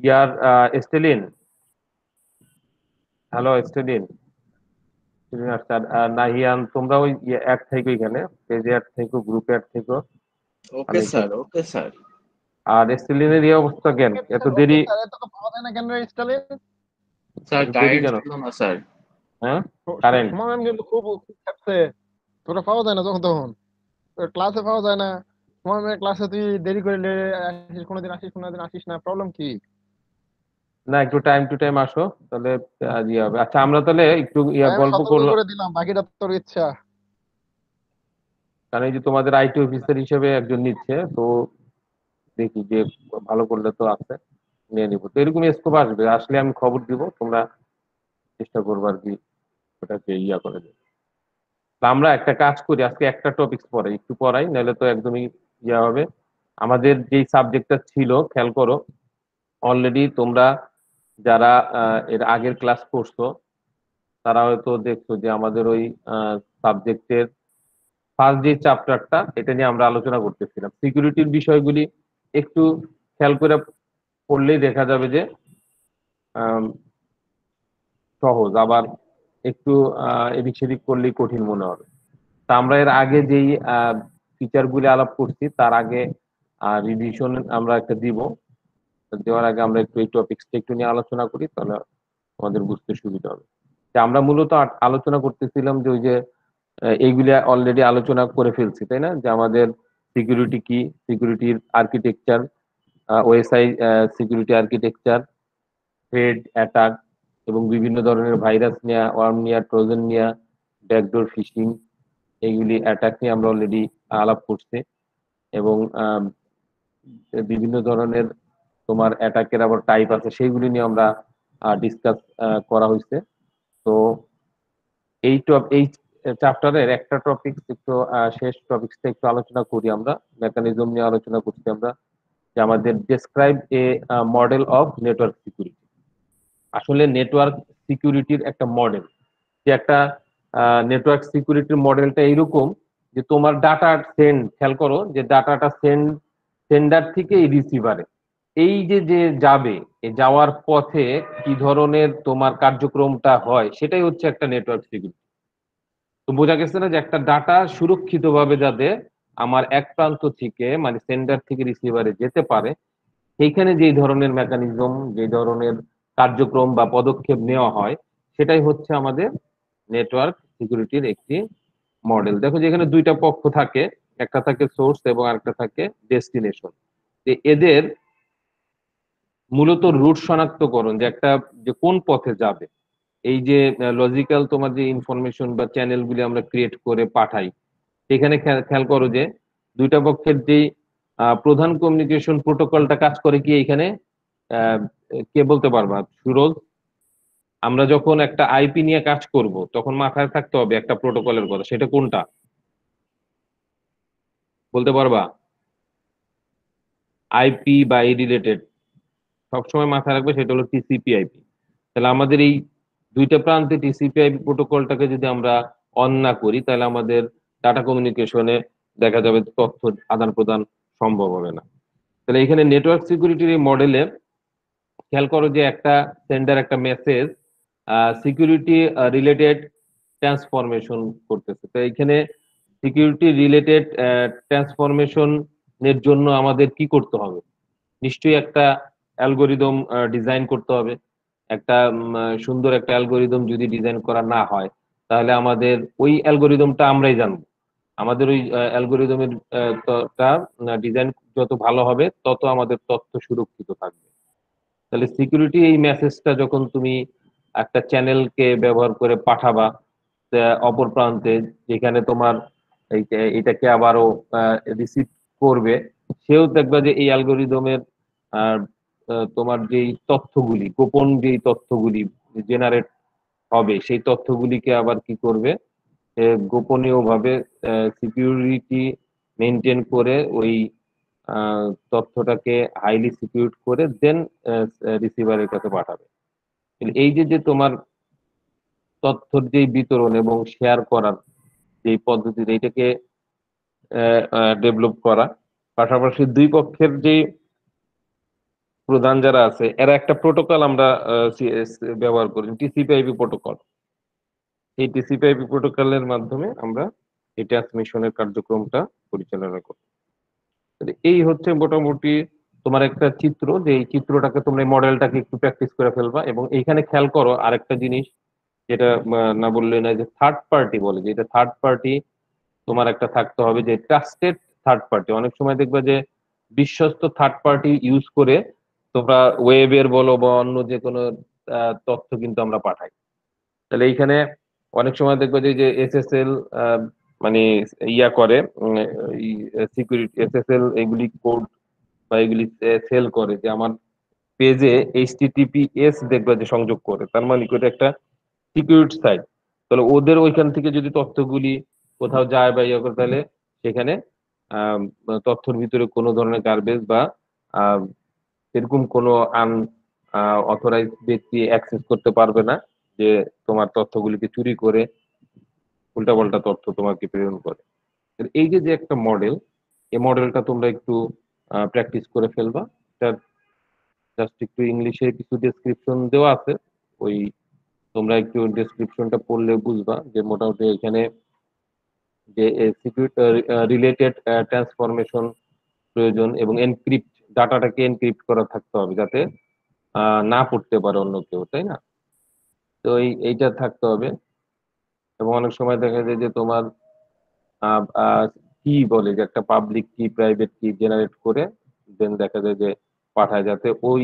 Speaker 1: ইয়ার স্টেলিন, হ্যালো স্টুডেন্ট, নাহিয়ান, তোমরা ওই অ্যাড থেকো, এখানে পেজে অ্যাড থেকো, গ্রুপে অ্যাড থেকো।
Speaker 3: ওকে
Speaker 1: আমি একটু,
Speaker 3: স্যার, ওকে স্যার।
Speaker 1: আর স্টেলিনের এই অবস্থা কেন
Speaker 2: ওকে
Speaker 1: এত
Speaker 2: স্যার, ওকে
Speaker 1: দেরি?
Speaker 2: স্যার, এত পাওয়া যায় না কেন রে স্টালিন?
Speaker 3: স্যার
Speaker 1: এত দেরি
Speaker 3: কারেন্ট
Speaker 1: কেন?
Speaker 3: ছিল না স্যার।
Speaker 1: হ্যাঁ, কারেন্ট।
Speaker 2: সময় ম্যাম কিন্তু খুব খুব খেপছে। তোরা পাওয়া যায় না যখন তখন, ক্লাসে পাওয়া যায় না। সময় ম্যাম ক্লাসে তুই দেরি করে আসিস, কোনোদিন আসিস কোনোদিন আসিস না, প্রবলেম কি?
Speaker 1: না, একটু টাইম টু টাইম আসো, তাহলে ইয়ে হবে। আচ্ছা, আমরা তাহলে একটু
Speaker 2: তাই আমি
Speaker 1: গল্প
Speaker 2: সতর্ক
Speaker 1: করলাম,
Speaker 2: করে দিলাম, বাকিটা তোর ইচ্ছা।
Speaker 1: কারণ এই যে তোমাদের আইটি অফিসার হিসেবে একজন নিচ্ছে, তো দেখি যে ভালো করলে তো আছে, নিয়ে নিবো। তো এরকম স্কোপ আসবে, আসলে আমি খবর দিব, তোমরা চেষ্টা করবো আর কি ওটাকে করে দেবে। তা আমরা একটা কাজ করি, আজকে একটা টপিক পড়াই, একটু পড়াই, নাহলে তো একদমই হবে। আমাদের যেই সাবজেক্টটা ছিল, খেয়াল করো, অলরেডি তোমরা যারা এর আগের ক্লাস করছো, তারা হয়তো দেখছো যে আমাদের ওই সাবজেক্টের ফার্স্ট যে চ্যাপ্টারটা, এটা নিয়ে আমরা আলোচনা করতেছিলাম। সিকিউরিটির বিষয়গুলি একটু খেয়াল করে পড়লেই দেখা যাবে যে আম, সহজ, আবার একটু এদিক সেদিক করলেই কঠিন মনে হবে। তা আমরা এর আগে যেই ফিচার গুলি আলাপ করছি, তার আগে রিভিশন আমরা একটা দিব। দেওয়ার আগে আমরা একটু এই টপিকসটা একটু নিয়ে আলোচনা করি, তাহলে আমাদের বুঝতে সুবিধা হবে। যে আমরা মূলত আলোচনা করতেছিলাম যে ওই যে এইগুলা অলরেডি আলোচনা করে ফেলছি, তাই না? যে আমাদের সিকিউরিটি কি, সিকিউরিটির architecture, OSI security architecture, thread attack, এবং বিভিন্ন ধরনের ভাইরাস নিয়ে, ওয়ার্ম নিয়ে, ট্রোজান নিয়ে, ব্যাকডোর ফিশিং, এইগুলি অ্যাটাক নিয়ে আমরা অলরেডি আলাপ করছি। এবং বিভিন্ন ধরনের তোমার অ্যাটাকের আবার টাইপ আছে, সেইগুলি নিয়ে আমরা ডিসকাস করা হয়েছে। তো এই চ্যাপ্টারের একটা টপিক একটু শেষ টপিকসটা একটু আলোচনা করি আমরা। মেকানিজম নিয়ে আলোচনা করছি আমরা, যে আমাদের describe a model of network security. আসলে নেটওয়ার্ক সিকিউরিটির একটা মডেল, যে একটা নেটওয়ার্ক সিকিউরিটির মডেলটা এইরকম, যে তোমার ডাটা সেন্ড, খেয়াল করো যে ডাটাটা সেন্ডার থেকে এই রিসিভারে, এই যে যে যাবে, এই যাওয়ার পথে কি ধরনের তোমার কার্যক্রমটা হয়, সেটাই হচ্ছে একটা নেটওয়ার্ক সিকিউরিটি। তো বোঝা গেছে না, যে একটা ডাটা সুরক্ষিতভাবে যাতে আমার এক প্রান্ত থেকে, মানে সেন্ডার থেকে রিসিভারে যেতে পারে, সেইখানে যেই ধরনের মেকানিজম, যে ধরনের কার্যক্রম বা পদক্ষেপ নেওয়া হয়, সেটাই হচ্ছে আমাদের নেটওয়ার্ক সিকিউরিটির একটি মডেল। দেখো যে এখানে দুইটা পক্ষ থাকে, একটা থাকে সোর্স এবং আরেকটা থাকে ডেস্টিনেশন। এদের মূলত রুট শনাক্তকরণ, যে একটা, যে কোন পথে যাবে, এই যে লজিক্যাল তোমার যে ইনফরমেশন বা চ্যানেলগুলি আমরা ক্রিয়েট করে পাঠাই, সেখানে খেয়াল করো যে দুইটা পক্ষের যে প্রধান কমিউনিকেশন প্রোটোকলটা কাজ করে কি এখানে, আহ, কে বলতে পারবা সুরজ? আমরা যখন একটা আইপি নিয়ে কাজ করব, তখন মাথায় থাকতে হবে একটা প্রোটোকলের কথা, সেটা কোনটা বলতে পারবা? আইপি বা এই রিলেটেড সবসময় মাথায় রাখবে, সেটা হলো টিসিপি আইপি। তাহলে আমাদের এই দুইটা প্রান্তে টিসিপি আইপি প্রোটোকলটাকে যদি আমরা অন না করি, তাহলে আমাদের ডাটা কমিউনিকেশনে দেখা যাবে তথ্য আদান প্রদান সম্ভব হবে না। তাহলে এখানে নেটওয়ার্ক সিকিউরিটির এই মডেলে খেয়াল করো যে একটা সেন্ডার একটা মেসেজ সিকিউরিটি রিলেটেড ট্রান্সফরমেশন করতেছে। তো এখানে সিকিউরিটি রিলেটেড ট্রান্সফরমেশন এর জন্য আমাদের কি করতে হবে? নিশ্চয়ই একটা অ্যালগোরিদম ডিজাইন করতে হবে। একটা সুন্দর একটা অ্যালগোরিদম যদি ডিজাইন করা না হয়, তাহলে আমাদের ওই অ্যালগোরিদমটা আমরাই জানবো। আমাদের ওই অ্যালগোরিদমের ডিজাইন যত ভালো হবে, তত আমাদের তথ্য সুরক্ষিত থাকবে। তাহলে সিকিউরিটি এই মেসেজটা যখন তুমি একটা চ্যানেলকে ব্যবহার করে পাঠাবা অপর প্রান্তে, যেখানে তোমার এটাকে আবারও রিসিভ করবে, সেও দেখবে যে এই অ্যালগোরিদমের তোমার যেই তথ্যগুলি, গোপন যেই তথ্যগুলি জেনারেট হবে, সেই তথ্যগুলিকে আবার কি করবে, গোপনীয় ভাবে সিকিউরিটি মেনটেন করে ওই তথ্যটাকে হাইলি সিকিউর করে দেন রিসিভারের কাছে পাঠাবে। এই যে যে তোমার তথ্যর যে বিতরণ এবং শেয়ার করার যে পদ্ধতি, এটাকে ডেভেলপ করা, পাশাপাশি দুই পক্ষের যে প্রধান যারা আছে এরা একটা প্রোটোকল আমরা ব্যবহার করি, টিসিপি/আইপি প্রোটোকল। এই টিসিপি/আইপি প্রোটোকলের মাধ্যমে আমরা এই ট্রান্সমিশনের কার্যক্রমটা পরিচালনা করি। তাহলে এই হচ্ছে মোটামুটি তোমার একটা চিত্র, যে এই চিত্রটাকে তোমরা এই মডেলটাকে একটু প্র্যাকটিস করে ফেলবা। এবং এইখানে খেয়াল করো আরেকটা জিনিস, যেটা না বললে না, যে থার্ড পার্টি বলে, যে এটা থার্ড পার্টি তোমার একটা থাকতে হবে, যে ট্রাস্টেড থার্ড পার্টি। অনেক সময় দেখবা যে বিশ্বস্ত থার্ড পার্টি ইউজ করে তোমরা ওয়েবের বলো বা অন্য যে কোনো তথ্য কিন্তু আমরা পাঠাই। তাহলে এইখানে অনেক সময় দেখবে যে এসএসএল মানে ইয়া করে, সিকিউরিটি এসএসএল এগুলি কোড বা এগুলি সেল করে, যে আমার পেজে এইচটিটিপিএস দেখবে যে সংযোগ করে, তার মানে কি ওটা একটা সিকিউরিটি সাইট। তাহলে ওদের ওইখান থেকে যদি তথ্যগুলি কোথাও যায় বা ইয়ে করে, তাহলে সেখানে আহ, তথ্যের ভিতরে কোনো ধরনের গার্বেজ বা আহ, এরকম কোনো আন অথরাইজ ব্যক্তি অ্যাক্সেস করতে পারবে না, যে তোমার তথ্যগুলিকে চুরি করে উল্টাপাল্টা তথ্য তোমাকে প্রেরণ করে। এই যে যে একটা মডেল, এই মডেলটা তোমরা একটু প্র্যাকটিস করে ফেলবা। এটা জাস্ট একটু ইংলিশে কিছু ডেসক্রিপশন দেওয়া আছে, ওই তোমরা একটু ডেসক্রিপশনটা পড়লে বুঝবা যে মোটামুটি এখানে যে সিকিউরিটি রিলেটেড ট্রান্সফরমেশন প্রয়োজন, এবং এনক্রিপ্ট ডাটাটাকে এনক্রিপ্ট করা থাকতে হবে, যাতে না পড়তে পারে অন্য কেউ, তাই না? তো এইটা থাকতে হবে। এবং অনেক সময় দেখা যায় যে তোমার কি বলে, যে একটা পাবলিক কি প্রাইভেট কি জেনারেট করে দেন দেখা যায় যে পাঠায়, যাতে ওই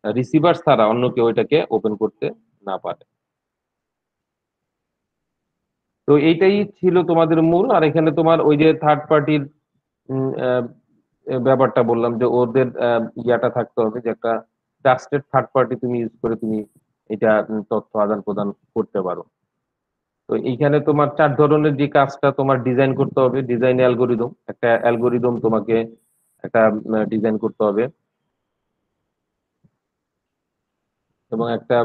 Speaker 1: রিসিভার ছাড়া অন্য কেউ এটাকে ওপেন করতে না পারে। তো এইটাই ছিল তোমাদের মূল। আর এখানে তোমার ওই যে থার্ড পার্টির ব্যাপারটা বললাম, যে ওদের ইয়াটা থাকতে হবে, যে একটা ট্রাস্টেড থার্ড পার্টি তুমি ইউজ করে তুমি এটা তথ্য আদান প্রদান করতে পারো। তো এইখানে তোমার চার ধরনের যে কাজটা তোমার ডিজাইন করতে হবে, ডিজাইন অ্যালগোরিদম, একটা অ্যালগোরিদম তোমাকে একটা ডিজাইন করতে হবে, এবং একটা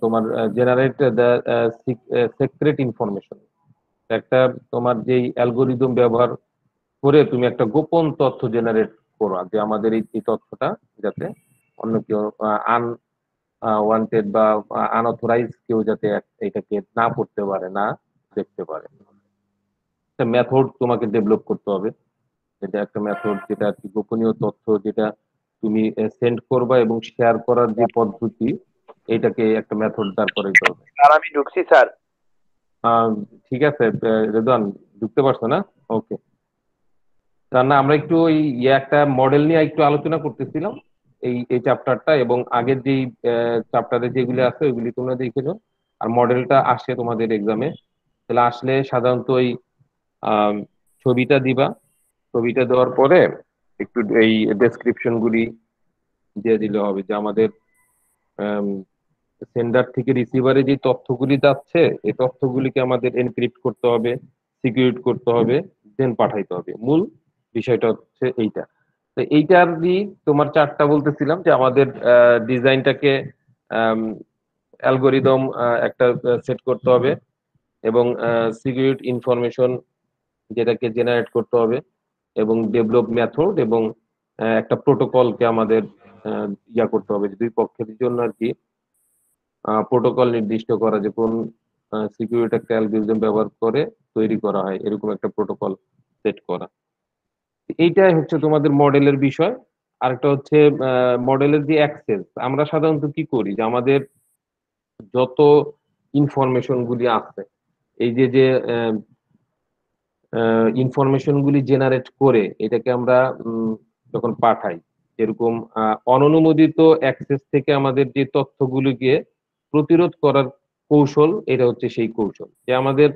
Speaker 1: তোমার জেনারেট দ্য সিক্রেট ইনফরমেশন, একটা তোমার যেই অ্যালগোরিদম ব্যবহার করে তুমি একটা গোপন তথ্য জেনারেট করো, যে আমাদের এই তথ্যটা যাতে অন্য কেউ আন ওয়ান্টেড বা আনঅথরাইজ কেউ যাতে এটাকে না পড়তে পারে, না দেখতে পারে। একটা মেথড তোমাকে ডেভেলপ করতে হবে, এটা একটা মেথড যেটা আর কি গোপনীয় তথ্য যেটা তুমি সেন্ড করবা এবং শেয়ার করার যে পদ্ধতি, এটাকে একটা মেথড দাঁড় করাইতে হবে।
Speaker 3: স্যার আমি ঢুকছি স্যার।
Speaker 1: আহ, ঠিক আছে, রেদওয়ান ঢুকতে পারছো না? ওকে। না, আমরা একটু ওই একটা মডেল নিয়ে একটু আলোচনা করতেছিলাম, এই চ্যাপ্টারটা, এবং আগের যেই চ্যাপ্টারে যেগুলি আছে ওইগুলি তোমরা দেখেছো। আর মডেলটা আসে তোমাদের এক্সামে, তাহলে আসলে সাধারণত ওই আম, ছবিটা দিবা, ছবিটা দেওয়ার পরে একটু এই ডেসক্রিপশন গুলি দিয়ে দিলে হবে, যে আমাদের সেন্ডার থেকে রিসিভারে যে তথ্যগুলি যাচ্ছে, এই তথ্যগুলিকে আমাদের এনক্রিপ্ট করতে হবে, সিকিউরিট করতে হবে, দেন পাঠাইতে হবে। মূল বিষয়টা হচ্ছে এইটা। তো এইটার দিয়ে তোমার চারটা বলতেছিলাম, যে আমাদের ডিজাইনটাকে অ্যালগোরিদম একটা সেট করতে হবে, এবং সিকিউরিট ইনফরমেশন যেটাকে জেনারেট করতে হবে, এবং ডেভেলপ মেথড, এবং একটা প্রোটোকলকে আমাদের ইয়া করতে হবে, যে দুই পক্ষের জন্য আর কি প্রোটোকল নির্দিষ্ট করা, যে কোন সিকিউরিটি একটা অ্যালগরিদম ব্যবহার করে তৈরি করা হয়, এরকম একটা প্রোটোকল সেট করা। এইটাই হচ্ছে তোমাদের মডেলের বিষয়। আরেকটা হচ্ছে মডেলের যে অ্যাক্সেস। আমরা সাধারণত কি করি, যে আমাদের যত ইনফরমেশন গুলি আছে, এই যে যে ইনফরমেশন গুলি জেনারেট করে এটাকে আমরা যখন পাঠাই, এরকম অননুমোদিত অ্যাক্সেস থেকে আমাদের যে তথ্যগুলিকে প্রতিরোধ করার কৌশল, এটা হচ্ছে সেই কৌশল, যে আমাদের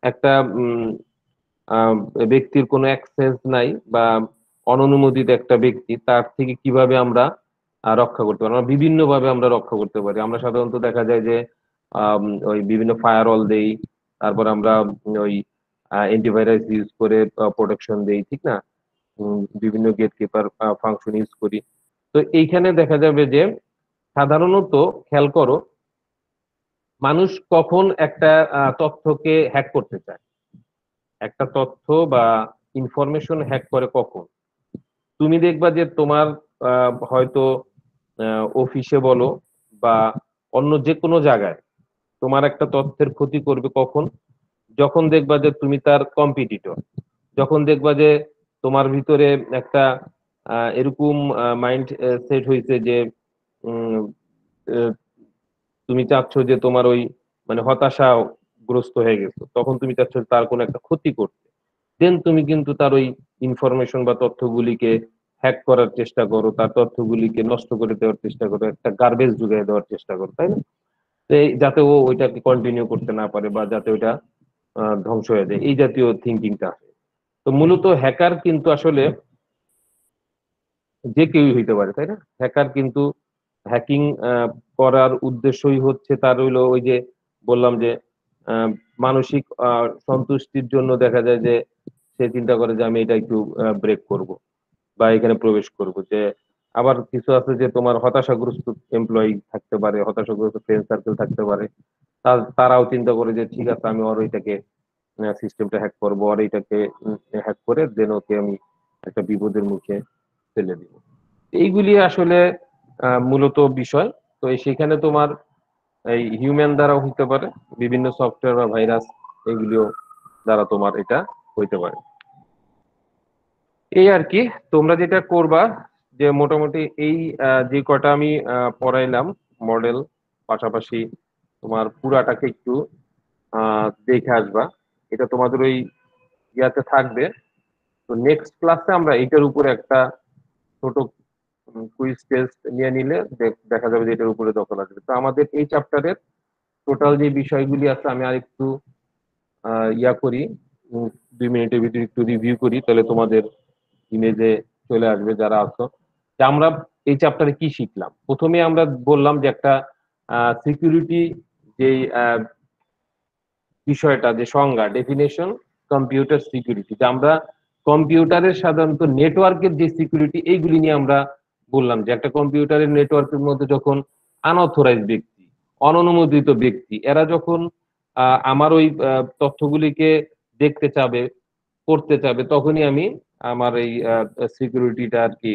Speaker 1: একটা আহ, ব্যক্তির কোনো অ্যাক্সেস নাই বা অননুমোদিত একটা ব্যক্তি, তার থেকে কিভাবে আমরা রক্ষা করতে পারি? আমরা বিভিন্ন ভাবে আমরা রক্ষা করতে পারি। আমরা সাধারণত দেখা যায় যে ওই বিভিন্ন ফায়ারওয়াল দেই, তারপর আমরা ওই অ্যান্টিভাইরাস ইউজ করে প্রোটেকশন দেই, ঠিক না? বিভিন্ন গেট কিপার ফাংশন ইউজ করি। তো এইখানে দেখা যাবে যে সাধারণত খেয়াল করো, মানুষ কখন একটা তথ্যকে হ্যাক করতে চায়, একটা তথ্য বা ইনফরমেশন হ্যাক করে কখন? তুমি দেখবা যে তোমার হয়তো অফিসে বলো বা অন্য যে কোনো জায়গায় তোমার একটা তথ্যের ক্ষতি করবে কখন? যখন দেখবা যে তুমি তার কম্পিটিটর, যখন দেখবা যে তোমার ভিতরে একটা এরকম মাইন্ড সেট হয়েছে যে উম, আহ, তুমি চাচ্ছ যে তোমার ওই মানে হতাশাগ্রস্ত হয়ে গেছো, তখন তুমি চাচ্ছ তার কোনো একটা ক্ষতি করতে, দেন তুমি কিন্তু তার ওই ইনফরমেশন বা তথ্যগুলিকে হ্যাক করার চেষ্টা করো, তার তথ্যগুলিকে নষ্ট করে দেওয়ার চেষ্টা করো, একটা গার্বেজ ঢুকিয়ে দেওয়ার চেষ্টা করো, তাই না? তো যাতে ও ওইটাকে কন্টিনিউ করতে না পারে বা যাতে ওইটা ধ্বংস হয়ে যায়, এই জাতীয় থিঙ্কিংটা আসে। তো মূলত হ্যাকার কিন্তু আসলে যে কেউই হইতে পারে, তাই না? হ্যাকার কিন্তু হ্যাকিং করার উদ্দেশ্যই হচ্ছে তার হইলো ওই যে বললাম যে আহ, মানসিক সন্তুষ্টির জন্য দেখা যায় যে সে চিন্তা করে যে আমি এটা একটু ব্রেক করব বা এখানে প্রবেশ করব। যে আবার কিছু আছে যে তোমার হতাশাগ্রস্ত এমপ্লয়ি থাকতে পারে, হতাশাগ্রস্ত ফ্রেন্ড সার্কেল থাকতে পারে, তারাও চিন্তা করে যে ঠিক আছে আমি ওর ওইটাকে সিস্টেমটা হ্যাক করবো, আর এইটাকে হ্যাক করে দেন ওকে আমি একটা বিপদের মুখে ফেলে দিব। এইগুলি আসলে মূলত বিষয়। তো সেখানে তোমার এই হিউম্যান দ্বারাও হইতে পারে, বিভিন্ন সফটওয়্যার বা ভাইরাস এগুলিও দ্বারা তোমার এটা হইতে পারে। এই আর কি। তোমরা যেটা করবা যে মোটামুটি এই যে কটা আমি পড়াইলাম মডেল, পাশাপাশি তোমার পুরাটাকে একটু দেখে আসবা। এটা তোমাদের ওই ইয়াতে থাকবে। তো নেক্সট ক্লাসে আমরা এটার উপরে একটা ছোট কুইজ টেস্ট নিয়ে নিলে দেখা যাবে যে এটার উপরে দখল আসবে। তো আমাদের এই চ্যাপ্টারের টোটাল যে বিষয়গুলি আছে আমি আরেকটু ইয়া করি, 2 মিনিটের ভিতরে একটু রিভিউ করি, তাহলে তোমাদের ইমেজে চলে আসবে যারা আছো। যে আমরা এই চ্যাপ্টারে কি শিখলাম, প্রথমে আমরা বললাম যে একটা সিকিউরিটি যে বিষয়টা, যে সংজ্ঞা, ডেফিনেশন, কম্পিউটার সিকিউরিটি, যে আমরা কম্পিউটারের সাধারণত নেটওয়ার্কের যে সিকিউরিটি এইগুলি নিয়ে আমরা বললাম যে একটা কম্পিউটারের নেটওয়ার্কের মধ্যে যখন আনঅথরাইজ ব্যক্তি, অননুমোদিত ব্যক্তি এরা যখন আমার ওই তথ্যগুলিকে দেখতে চাবে, করতে চাবে, তখনই আমি আমার এই সিকিউরিটিটা আর কি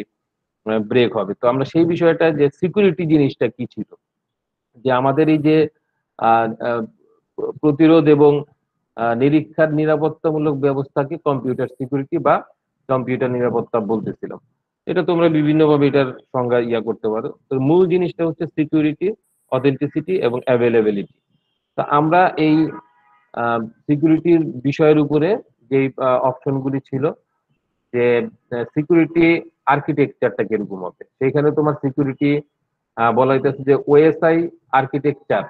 Speaker 1: ব্রেক হবে। তো আমরা সেই বিষয়টা যে সিকিউরিটি জিনিসটা কি ছিল, যে আমাদের এই যে আহ, আহ, প্রতিরোধ এবং নিরীক্ষার নিরাপত্তামূলক ব্যবস্থাকে কম্পিউটার সিকিউরিটি বা কম্পিউটার নিরাপত্তা বলতেছিলাম। এটা তোমরা বিভিন্নভাবে এটার সংজ্ঞা ইয়া করতে পারো। তো মূল জিনিসটা হচ্ছে সিকিউরিটি, অথেন্টিসিটি এবং অ্যাভেলেবিলিটি। তা আমরা এই সিকিউরিটির বিষয়ের উপরে যে অপশনগুলি ছিল, যে সিকিউরিটি আর্কিটেকচারটা কিরকম হবে, সেখানে তোমার সিকিউরিটি বলা হইতেছে যে ওএসআই আর্কিটেকচার,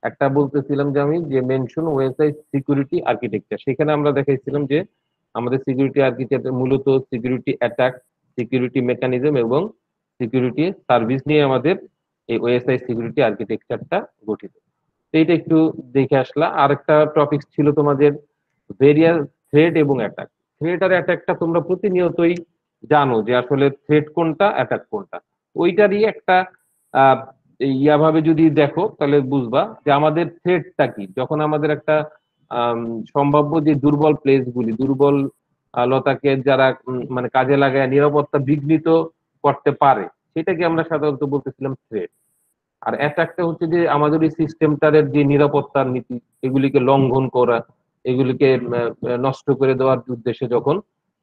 Speaker 1: একটা বলতেছিলাম যে আমি যে মেনশন ওএসআই সিকিউরিটি আর্কিটেকচার, সেখানে আমরা দেখাইছিলাম যে আমাদের সিকিউরিটি আর্কিটেকচার মূলত সিকিউরিটি অ্যাটাক, সিকিউরিটি মেকানিজম এবং সিকিউরিটি সার্ভিস নিয়ে আমাদের এই ওএসআই সিকিউরিটি আর্কিটেকচারটা গঠিত। তো এইটা একটু দেখে আসলা। আর একটা টপিক ছিল তোমাদের ভেরিয়াস থ্রেড এবং অ্যাটাক। থ্রেড আর অ্যাটাকটা তোমরা প্রতিনিয়তই জানো যে আসলে থ্রেড কোনটা, অ্যাটাক কোনটা। ওইটারই একটা আহ ইয়াভাবে যদি দেখো তাহলে বুঝবা যে আমাদের থ্রেডটা কি, যখন আমাদের একটা আম, সম্ভাব্য যে দুর্বল প্লেস গুলি, দুর্বল লতাকে যারা মানে কাজে লাগায় নিরাপত্তা বিঘ্নিত করতে পারে, সেটাকে আমরা সাধারণত বলতেছিলাম থ্রেড। আর অ্যাটাকটা হচ্ছে যে আমাদের এই সিস্টেমটার যে নিরাপত্তার নীতি এগুলিকে লঙ্ঘন করা, এগুলিকে নষ্ট করে দেওয়ার উদ্দেশ্যে যখন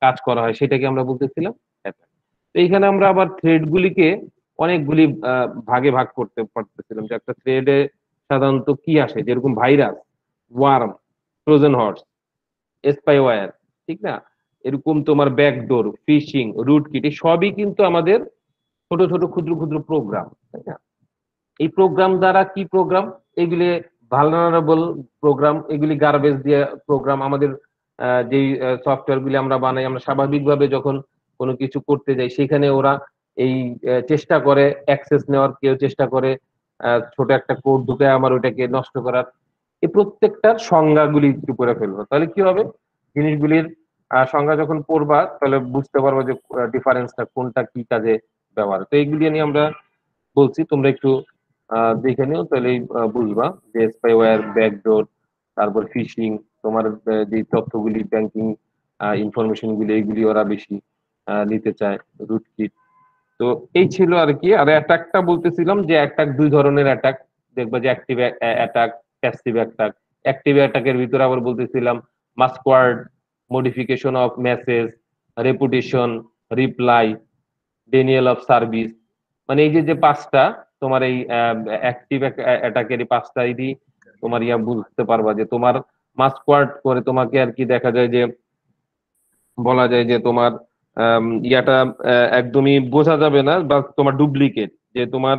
Speaker 1: কাজ করা হয় সেটাকে আমরা বলতেছিলাম অ্যাটাক। তো এইখানে আমরা আবার থ্রেড গুলিকে অনেকগুলি ভাগে ভাগ করতে পারতেছিলাম, যে একটা থ্রেডে সাধারণত কি আসে, যেরকম virus, worm, Trojan horse, spyware, ঠিক না? এরকম তোমার ব্যাকডোর, ফিশিং, রুট কিট, সবই কিন্তু আমাদের ছোট ছোট ক্ষুদ্র ক্ষুদ্র প্রোগ্রাম, তাই না? এই প্রোগ্রাম দ্বারা কি প্রোগ্রাম, এগুলি ভালনারেবল প্রোগ্রাম, এগুলি গার্বেজ দিয়ে প্রোগ্রাম। আমাদের যে সফটওয়্যার গুলি আমরা বানাই, আমরা স্বাভাবিকভাবে যখন কোনো কিছু করতে যাই সেখানে ওরা এই চেষ্টা করে অ্যাক্সেস নেওয়ার, কেউ চেষ্টা করে ছোট একটা কোড ঢুকে আমার ওইটাকে নষ্ট করার। এই প্রত্যেকটার সংজ্ঞাগুলি একটু করে ফেলবো, তাহলে কি হবে, জিনিসগুলির সংজ্ঞা যখন পড়বা তাহলে বুঝতে পারবো যে ডিফারেন্সটা কোনটা কি কাজে ব্যবহার। তো এইগুলি নিয়ে আমরা বলছি, তোমরা একটু দেখে নিও, তাহলেই বুঝবা যে স্পাইওয়্যার, ব্যাকডোর, তারপর ফিশিং, তোমার যে তথ্যগুলি, ব্যাংকিং ইনফরমেশন গুলি, এইগুলি ওরা বেশি নিতে চায়, রুটকিট, তো এই ছিল আর কি। আর অ্যাটাকটা বলতেছিলাম যে অ্যাটাক দুই ধরনের অ্যাটাক দেখবা, যে active attack, passive attack. Active অ্যাটাকের ভিতরে আবার বলতেছিলাম masquerade, modification of message, reputation, reply, denial of service. মানে এই যে যে পাঁচটা তোমার এই অ্যাক্টিভ অ্যাটাকের এই পাঁচটা আইডি তোমার ইয়া বুঝতে পারবা যে তোমার মাস্কওয়ার্ড করে তোমাকে আর কি দেখা যায় যে বলা যায় যে তোমার ইয়াটা একদমই বোঝা যাবে না, বা তোমার ডুপ্লিকেট যে তোমার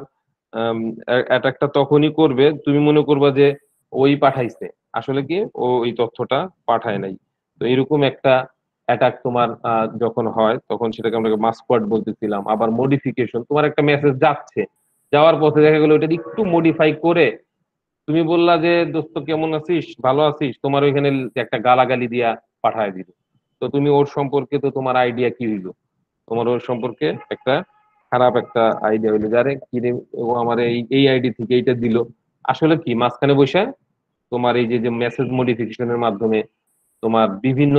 Speaker 1: অ্যাটাকটা তখনই করবে তুমি মনে করবা যে ওই পাঠাইছে, আসলে কি ও এই তথ্যটা পাঠায় নাই। তো এরকম একটা অ্যাটাক তোমার যখন হয় তখন সেটাকে আমরা মাস্কওয়ার্ড বলতেছিলাম। আবার মডিফিকেশন, তোমার একটা মেসেজ যাচ্ছে, যাওয়ার পথে দেখা গেলো ওটা একটু মডিফাই করে তুমি বললা যে দোস্ত কেমন আছিস, ভালো আছিস, তোমার ওইখানে একটা গালাগালি দিয়া পাঠায় দিল। তো তুমি ওর সম্পর্কে তো তোমার আইডিয়া কি হইলো? তোমার ওর সম্পর্কে একটা খারাপ একটা আইডিয়া হইলো, যারে কি রে ও আমার এই এই আইডি থেকে এইটা দিল। আসলে কি মাঝখানে বসে তোমার এই যে যে মেসেজ মডিফিকেশনের মাধ্যমে তোমার বিভিন্ন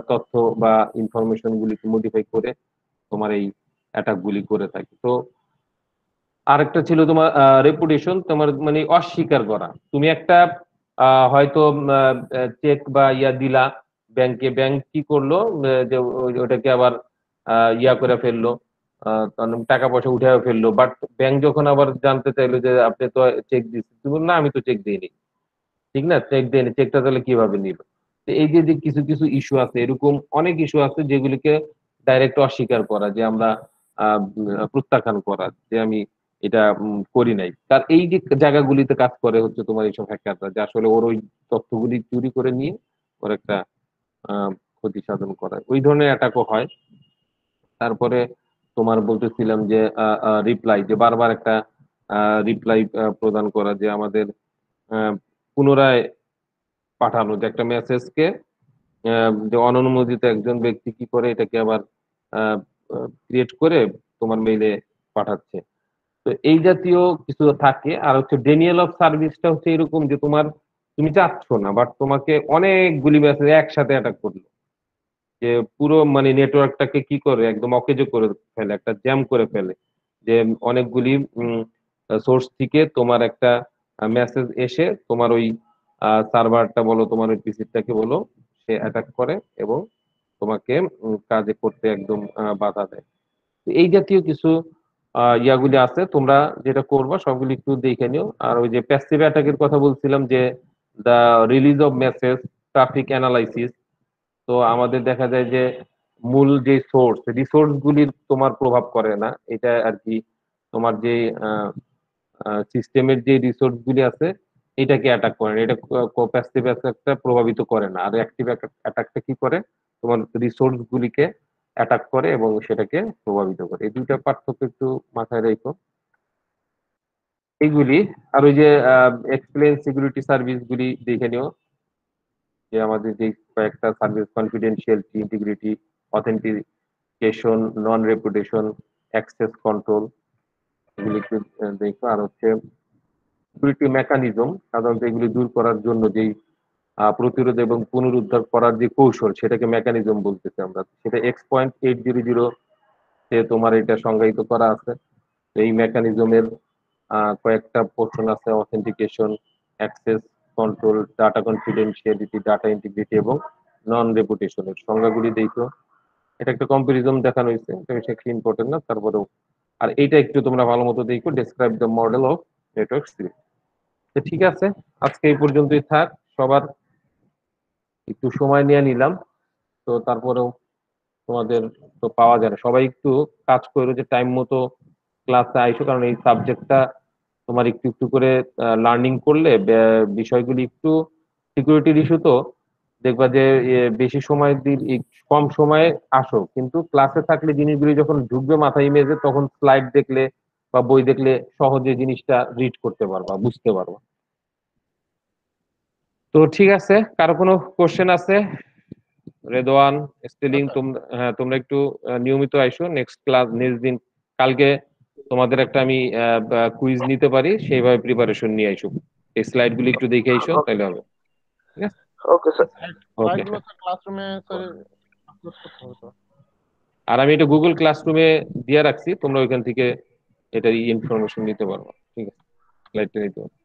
Speaker 1: তথ্য বা ইনফরমেশন গুলিকে মডিফাই করে তোমার এই অ্যাটাক গুলি করে থাকে। তো আরেকটা ছিল তোমার রেপুটেশন, তোমার মানে অস্বীকার করা। তুমি একটা হয়তো চেক বা ইয়া দিলা ব্যাংকে, ব্যাংক কি করলো যে ওটাকে আবার ইয়া করে ফেললো, তার মানে টাকা পয়সা উঠে ফেললো। বাট ব্যাংক যখন আবার জানতে চাইলো যে আপনি তো চেক দিচ্ছেন, তুমি বললো, না আমি তো চেক দিইনি। ঠিক না, চেক দেয়নি, চেকটা তাহলে কিভাবে নিল? তো এই যে যে কিছু কিছু ইস্যু আছে, এরকম অনেক ইস্যু আছে যেগুলিকে ডাইরেক্ট অস্বীকার করা, যে আমরা প্রত্যাখ্যান করা যে আমি এটা করি নাই। তার এই যে জায়গাগুলিতে কাজ করে হচ্ছে তোমার এইসব হ্যাকাররা, যে আসলে ওর ওই তথ্যগুলি চুরি করে নিয়ে ওর একটা আহ, ক্ষতি সাধন করা, ওই ধরনের অ্যাটাকও হয়। তারপরে তোমার বলতেছিলাম যে রিপ্লাই, যে বারবার একটা রিপ্লাই প্রদান করা, যে আমাদের আহ, পুনরায় পাঠানো, যে একটা মেসেজকে যে অননুমোদিত একজন ব্যক্তি কি করে এটাকে আবার ক্রিয়েট করে তোমার মেইলে পাঠাচ্ছে। তো এই জাতীয় কিছু থাকে। আর হচ্ছে ডেনিয়াল অফ সার্ভিসটা হচ্ছে এরকম যে তোমার তুমি চাচ্ছ না, বাট তোমাকে অনেকগুলি মেসেজ একসাথে অ্যাটাক করলো, যে পুরো মানে নেটওয়ার্কটাকে কি করে একদম অকেজো করে ফেলে, একটা জ্যাম করে ফেলে। যে অনেকগুলি সোর্স থেকে তোমার একটা মেসেজ এসে তোমার ওই সার্ভারটা বলো, তোমার ওই পিসিটাকে বলো, সে অ্যাটাক করে এবং তোমাকে কাজে করতে একদম বাধা দেয়। তো এই জাতীয় কিছু ইয়াগুলি আছে, তোমরা যেটা করবা সবগুলি একটু দেখে নিও। আর ওই যে প্যাসিভ অ্যাটাকের কথা বলছিলাম, যে the release of message, traffic analysis. তো আমাদের দেখা যায় যে মূল যে সোর্স, রিসোর্স গুলির তোমার প্রভাব করে না এটা আর কি, তোমার যে সিস্টেমের যে রিসোর্স গুলি আছে এটাকে অ্যাটাক করে না, এটা প্যাসিভ অ্যাটাকটা প্রভাবিত করে না। আর অ্যাক্টিভ অ্যাটাকটা কি করে, তোমার রিসোর্স গুলিকে অ্যাটাক করে এবং সেটাকে প্রভাবিত করে। এই দুইটা পার্থক্য একটু মাথায় রেখো এইগুলি। আর ওই যে এক্সপ্লেন সিকিউরিটি সার্ভিস গুলি দেখে নিও, যে আমাদের যে কয়েকটা সার্ভিস, কনফিডেন্সিয়ালিটি, ইন্টিগ্রিটি, অথেন্টিকেশন, নন রেপুটেশন, অ্যাক্সেস কন্ট্রোল, এগুলি একটু দেখো। আর হচ্ছে সিকিউরিটি মেকানিজম, সাধারণত এগুলি দূর করার জন্য যেই প্রতিরোধ এবং পুনরুদ্ধার করার যে কৌশল, সেটাকে মেকানিজম বলতেছি আমরা। সেটা X.800 তে তোমার এটা সংজ্ঞায়িত করা আছে। তো এই মেকানিজমের কয়েকটা পোর্শন আছে: authentication, access control, data confidentiality, data integrity এবং নন রেপুটেশনের সংজ্ঞাগুলি দেখো। এটা একটা কম্পারিজন দেখানো হয়েছে, এটা বেশি একটা ইম্পর্টেন্ট না, তারপরেও। আর এইটা একটু তোমরা ভালো মতো দেখো, describe the model of network security. তো ঠিক আছে, আজকে এই পর্যন্তই থাক। সবার একটু সময় নিয়ে নিলাম, তো তারপরেও তোমাদের তো পাওয়া যায় না, সবাই একটু কাজ করো যে টাইম মতো ক্লাসে আইসো, কারণ এই সাবজেক্টটা তোমার একটু একটু করে লার্নিং করলে বিষয়গুলি একটু সিকিউরিটির ইস্যু, তো দেখবা যে বেশি সময় কম সময়ে আসো, কিন্তু ক্লাসে থাকলে জিনিসগুলি যখন ঢুকবে মাথায় ইমেজে, তখন স্লাইড দেখলে বা বই দেখলে সহজে জিনিসটা রিড করতে পারবা, বুঝতে পারবা। তো ঠিক আছে, কারো কোনো কোশ্চেন আছে? রেদওয়ান,
Speaker 2: না
Speaker 1: স্পেলিং,
Speaker 2: স্যার।
Speaker 1: তোমরা হ্যাঁ তোমরা একটু নিয়মিত আইসো। নেক্সট ক্লাস নেক্সট দিন, কালকে তোমাদের একটা আমি কুইজ নিতে পারি, সেইভাবে প্রিপারেশন নিয়ে আইসো। এই স্লাইড গুলি একটু দেখে আইসো,
Speaker 3: ওকে
Speaker 1: তাহলে হবে। ঠিক আছে,
Speaker 3: ওকে স্যার।
Speaker 1: ওকে।
Speaker 2: স্লাইড গুলো স্যার ক্লাসরুমে স্যার আপলোড করতে হবে তো।
Speaker 1: আর আমি এটা গুগল ক্লাসরুমে দিয়ে রাখছি, তোমরা ওইখান থেকে এটার ইনফরমেশন নিতে পারবো। ঠিক আছে, স্লাইডটা নিতে পারবো।